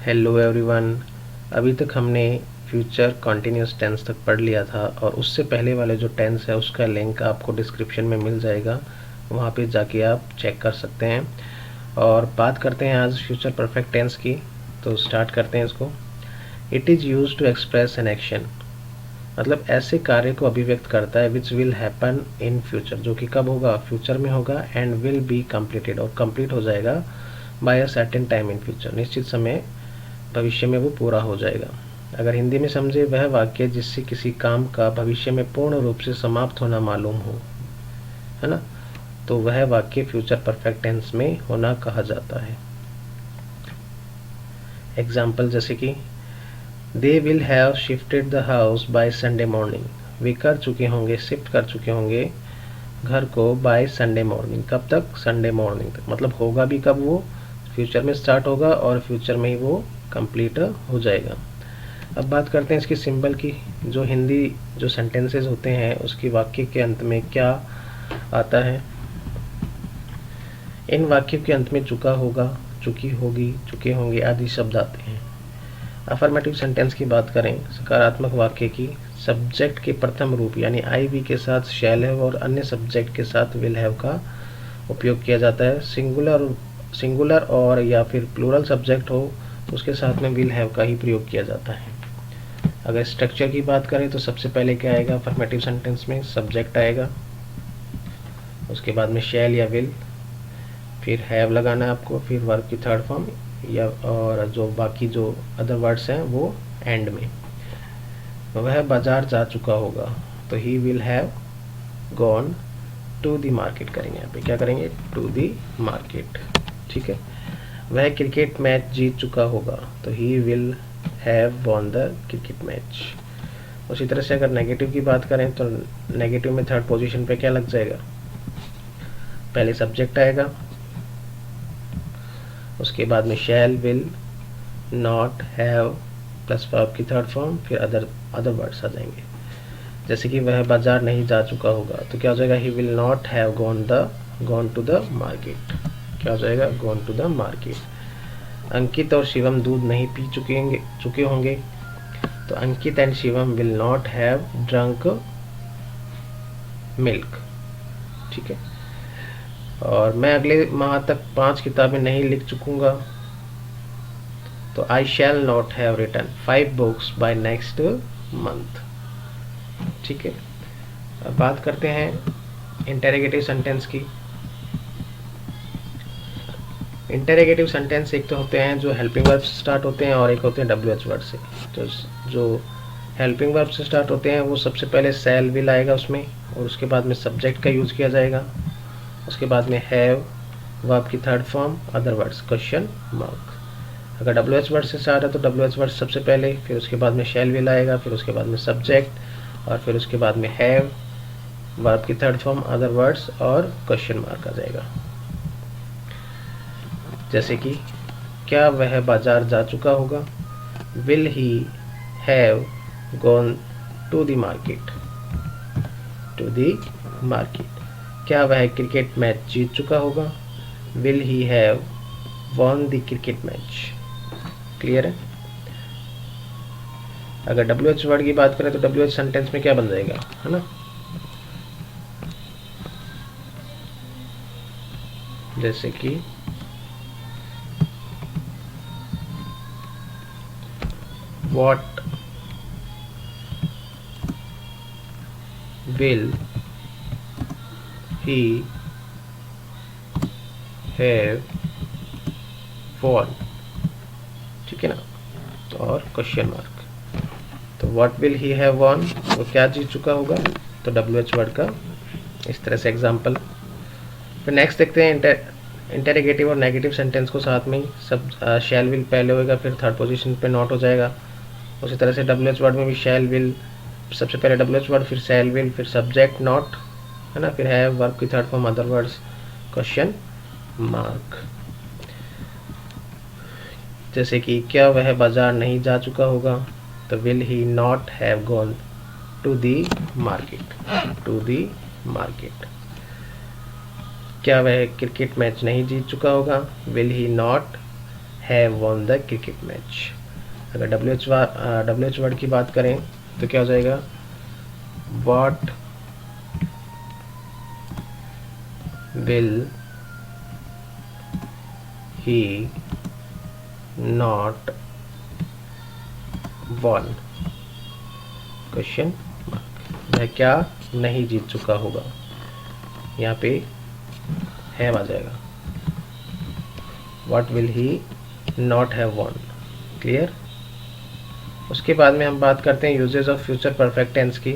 Hello everyone. अभी तक हमने फ्यूचर कॉन्टिन्यूस टेंस तक पढ़ लिया था और उससे पहले वाले जो टेंस है उसका लिंक आपको डिस्क्रिप्शन में मिल जाएगा, वहाँ पे जाके आप चेक कर सकते हैं। और बात करते हैं आज फ्यूचर परफेक्ट टेंस की, तो स्टार्ट करते हैं इसको। It is use to express an action, मतलब ऐसे कार्य को अभिव्यक्त करता है which will happen in future, जो कि कब होगा, फ्यूचर में होगा। एंड विल बी कम्प्लीटेड, और कंप्लीट हो जाएगा by a certain time in future, निश्चित समय भविष्य में वो पूरा हो जाएगा। अगर हिंदी में समझे, वह वाक्य जिससे किसी काम का भविष्य में पूर्ण रूप से समाप्त होना मालूम हो, है ना, तो वह वाक्य फ्यूचर परफेक्ट टेंस में होना कहा जाता है। एग्जाम्पल जैसे कि they will have shifted the house by Sunday morning, वे कर चुके होंगे, शिफ्ट कर चुके होंगे घर को बाय संडे मॉर्निंग, कब तक, संडे मॉर्निंग तक। मतलब होगा भी कब, वो फ्यूचर में स्टार्ट होगा और फ्यूचर में ही वो कंप्लीट हो जाएगा। अब बात करते हैं इसकी सिंबल की। जो हिंदी जो सेंटेंसेस होते हैं उसकी वाक्य के अंत में क्या आता है। इन वाक्यों के अंत में चुका होगा, चुकी होगी, चुके होंगे आदि शब्द आते हैं। अफर्मेटिव सेंटेंस की बात करें, सकारात्मक वाक्य की, सब्जेक्ट के प्रथम रूप यानी आई वी के साथ शैल हैव और अन्य सब्जेक्ट के साथ विल हैव का उपयोग किया जाता है। सिंगुलर और या फिर प्लूरल सब्जेक्ट हो उसके साथ में विल हैव का ही प्रयोग किया जाता है। अगर स्ट्रक्चर की बात करें तो सबसे पहले क्या आएगा, अफर्मेटिव सेंटेंस में सब्जेक्ट आएगा, उसके बाद में शैल या विल, फिर हैव लगाना है आपको, फिर वर्ब की थर्ड फॉर्म या और जो बाकी जो अदर वर्ड्स हैं वो एंड में। वह बाजार जा चुका होगा, तो he will have gone to the market करेंगे, यहाँ पे क्या करेंगे, टू द मार्केट। ठीक है। वह क्रिकेट मैच जीत चुका होगा, तो he will have won the cricket match. उसी तरह से अगर नेगेटिव की बात करें तो नेगेटिव में थर्ड पोजीशन पे क्या लग जाएगा, पहले सब्जेक्ट आएगा, उसके बाद में shall, will, not, have plus verb की थर्ड फॉर्म, फिर अदर वर्ड्स आ जाएंगे। जैसे कि वह बाजार नहीं जा चुका होगा, तो क्या हो जाएगा, he will not have gone to the market. क्या हो जाएगा, gone to the market. Ankit और शिवम दूध नहीं पी चुके होंगे, तो Ankit and Shivam will not have drunk milk. ठीक है। और मैं अगले माह तक 5 किताबें नहीं लिख चुकूंगा, तो I shall not have written 5 books by next month. ठीक है। अब बात करते हैं इंटेरोगेटिव सेंटेंस की। इंटेरोगेटिव सेंटेंस एक तो होते हैं जो हेल्पिंग वर्ब से स्टार्ट होते हैं और एक होते हैं WH वर्ड से। तो जो हेल्पिंग वर्ब से स्टार्ट होते हैं वो सबसे पहले शैल विल आएगा उसमें, और उसके बाद में सब्जेक्ट का यूज किया जाएगा, उसके बाद में हैव, वर्ब की third form, other words, question mark. अगर WH वर्ड से स्टार्ट है तो WH वर्ड सबसे पहले, फिर उसके बाद में शैल विल आएगा, फिर उसके बाद में सब्जेक्ट, और फिर उसके बाद में हैव, वर्ब की थर्ड फॉर्म, अदर वर्ड्स और क्वेश्चन मार्क आ जाएगा। जैसे कि क्या वह बाजार जा चुका होगा, will he have gone to the market, to the market. क्या वह क्रिकेट मैच जीत चुका होगा, will he have won the cricket match. Clear है। अगर WH वर्ड की बात करें तो WH सेंटेंस में क्या बन जाएगा, है ना, जैसे कि what will he have won। ठीक है ना, और क्वेश्चन मार्क। तो what will he have won, वो क्या जीत चुका होगा, तो WH वर्ड का इस तरह से एग्जाम्पल। फिर नेक्स्ट देखते हैं इंटेरोगेटिव और नेगेटिव सेंटेंस को साथ में ही। सब शैल विल पहले होएगा, फिर थर्ड पोजीशन पे नॉट हो जाएगा। उसी तरह से WH वर्ड में भी शैल विल सबसे पहले WH वर्ड, फिर शैल विल, फिर सब्जेक्ट नॉट, है ना, फिर है वर्ब की third form, other words, question mark. जैसे कि क्या वह बाजार नहीं जा चुका होगा, तो will he not have gone to the market, to the market. क्या वह क्रिकेट मैच नहीं जीत चुका होगा, will he not have won the cricket match. अगर WH वर्ड की बात करें तो क्या हो जाएगा, what will he not won, question mark. वह क्या नहीं जीत चुका होगा, यहाँ पे हैव आ जाएगा, what will he not have won. Clear. उसके बाद में हम बात करते हैं uses of future perfect tense की।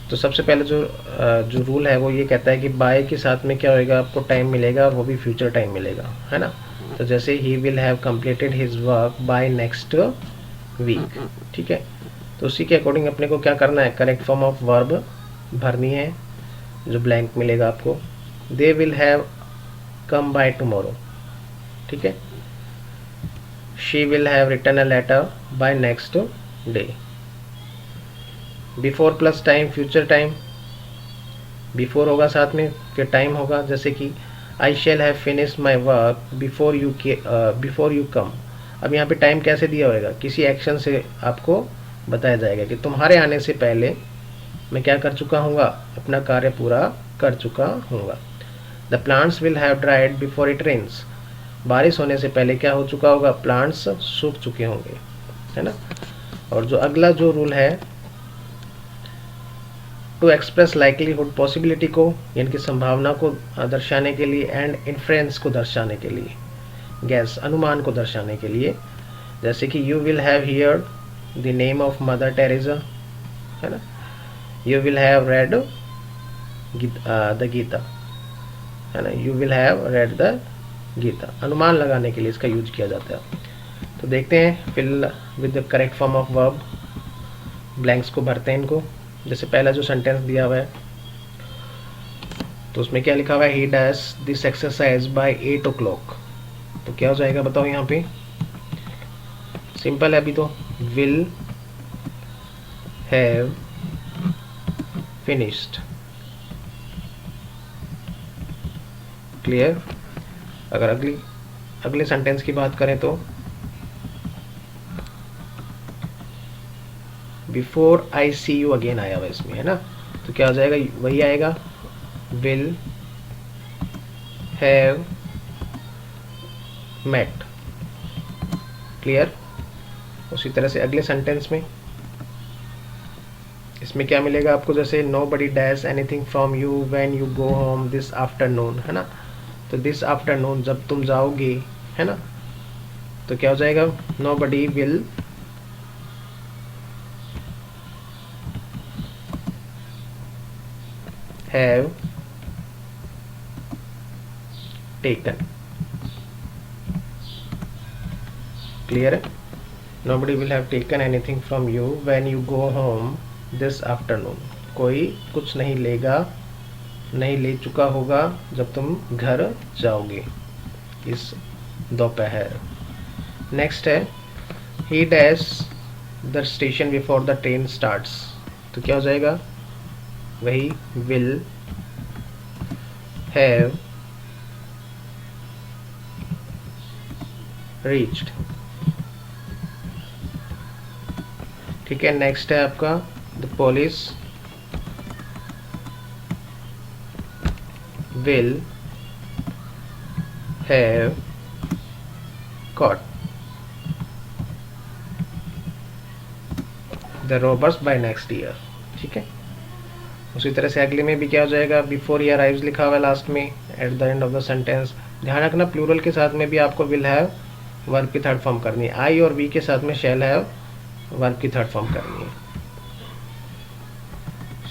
तो सबसे पहले जो रूल है वो ये कहता है कि बाय के साथ में क्या होएगा, आपको टाइम मिलेगा और वो भी फ्यूचर टाइम मिलेगा, है ना। तो जैसे he will have completed his work by next week, ठीक है। तो उसी के अकॉर्डिंग अपने को क्या करना है, करेक्ट फॉर्म ऑफ वर्ब भरनी है, जो ब्लैंक मिलेगा आपको। They will have come by tomorrow, ठीक है। She will have written a letter by next day. Before plus time future time, before होगा साथ में, फिर टाइम होगा, जैसे कि I shall have finish my work before you come. अब यहाँ पे टाइम कैसे दिया होगा, किसी एक्शन से आपको बताया जाएगा कि तुम्हारे आने से पहले मैं क्या कर चुका हूँगा, अपना कार्य पूरा कर चुका हूँगा। The plants will have dried before it rains, बारिश होने से पहले क्या हो चुका होगा, प्लांट्स सूख चुके होंगे, है ना। और जो अगला जो रूल है, टू एक्सप्रेस लाइकलीहुड पॉसिबिलिटी को, यानी कि संभावना को दर्शाने के लिए, एंड इन्फ्रेंस को दर्शाने के लिए, गैस अनुमान को दर्शाने के लिए। जैसे कि you will have heard the name of mother Teresa, है ना। You will have read the Gita, है ना। You will have read the Gita, अनुमान लगाने के लिए इसका यूज किया जाता है। तो देखते हैं fill with the correct form of verb, blanks को भरते हैं इनको। जैसे पहला जो सेंटेंस दिया हुआ है तो उसमें क्या लिखा हुआ है, he does this exercise by 8 o'clock। तो क्या हो जाएगा बताओ, यहाँ पे सिंपल है अभी तो, विल हैव फिनिश्ड। क्लियर। अगर अगले सेंटेंस की बात करें तो before I see you again आया हुआ इसमें, है ना। तो क्या हो जाएगा, वही आएगा, विल हैव मेट। क्लियर। उसी तरह से अगले सेंटेंस में इसमें क्या मिलेगा आपको, जैसे nobody dash anything from you when you go home this afternoon, है ना। तो दिस आफ्टरनून जब तुम जाओगे, है ना, तो क्या हो जाएगा, nobody will have taken. Clear है। Nobody will have taken anything from you when you go home this afternoon, कोई कुछ नहीं ले चुका होगा जब तुम घर जाओगे इस दोपहर। नेक्स्ट है, ही dash the station before the train starts. तो क्या हो जाएगा, वही विल हैव रीच्ड। ठीक है। नेक्स्ट है आपका, the police will have caught the robbers by next year। ठीक है। उसी तरह से अगले में भी क्या हो जाएगा, बिफोर ही अराइव्स लिखा हुआ है लास्ट में at the end of the sentence. ध्यान रखना प्लूरल के साथ में भी आपको विल हैव वर्ब की थर्ड फॉर्म करनी है, आई और वी के साथ में शैल हैव वर्ब की थर्ड फॉर्म करनी है।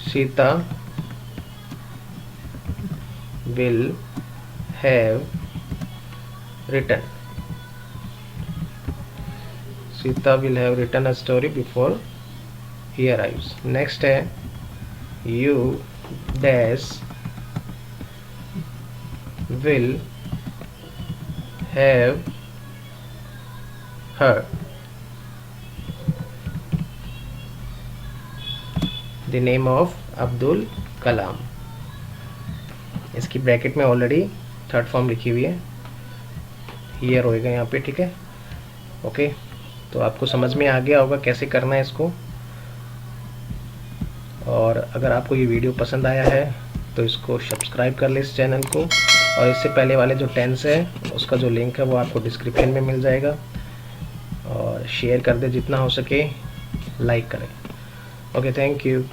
Sita will have written, Sita will have written a story before he arrives. Next है, you dash will have heard the name of Abdul Kalam। इसकी ब्रैकेट में ऑलरेडी थर्ड फॉर्म लिखी हुई है, here होएगा यहाँ पे, ठीक है। ओके, तो आपको समझ में आ गया होगा कैसे करना है इसको। और अगर आपको ये वीडियो पसंद आया है तो इसको सब्सक्राइब कर ले इस चैनल को, और इससे पहले वाले जो टेंस है उसका जो लिंक है वो आपको डिस्क्रिप्शन में मिल जाएगा। और शेयर कर दे जितना हो सके, लाइक करें। Okay, thank you.